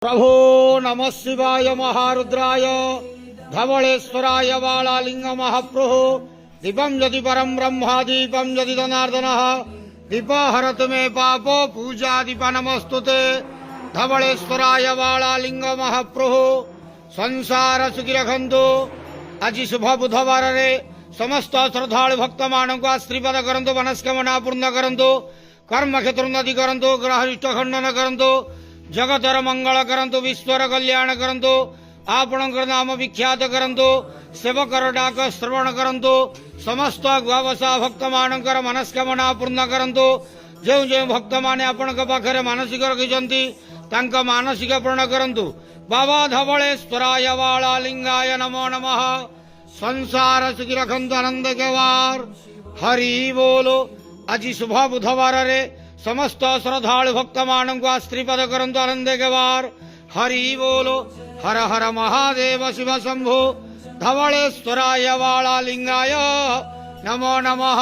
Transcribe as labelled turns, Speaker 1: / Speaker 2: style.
Speaker 1: प्रभो नमः शिवाय महारुद्राय धवलेश्वराय बालालिंग महाप्रभो दीपं यदि परम ब्रह्मा दीपं यदि जनार्दनः दीपहरतु मे पापो पूजा दीप नमस्तुते धवलेश्वराय बालालिंग महाप्रभो संसार सुखी रखंतु। आज शुभ बुधवार रे समस्त श्रद्धालु भक्त मानक आशीर्वाद करंतु, मनस्कामना पूर्ण करंतु, कर्म क्षेत्र उन्नति करंतु, ग्रह इष्ट खंडन करंतु, जगतर मंगल करंतु, विश्वर कल्याण करंतु, आपणकर नाम विख्यात करंतु, सेवकर डाक श्रवण करंतु, समस्त गुआवसा भक्त मानकर मनस्कामना पूर्ण करंतु। जो जो भक्त माने आपण पाखरे मानसिक रखिछंती तांका मानसिक पूर्ण करंतु। बाबा धवलेश्वराय बालालिंगाय नमो नमः। संसार सुखी रखंतु, आनंद केवार हरि बोलो। आज शुभ बुधवार रे समस्त श्रद्धालु भक्त मानक आशीर्वाद करंतु, आनंद केवार हरि बोलो। हर हर महादेव शिव शंभो धवलेश्वराय बालालिंगाय नमो नमः।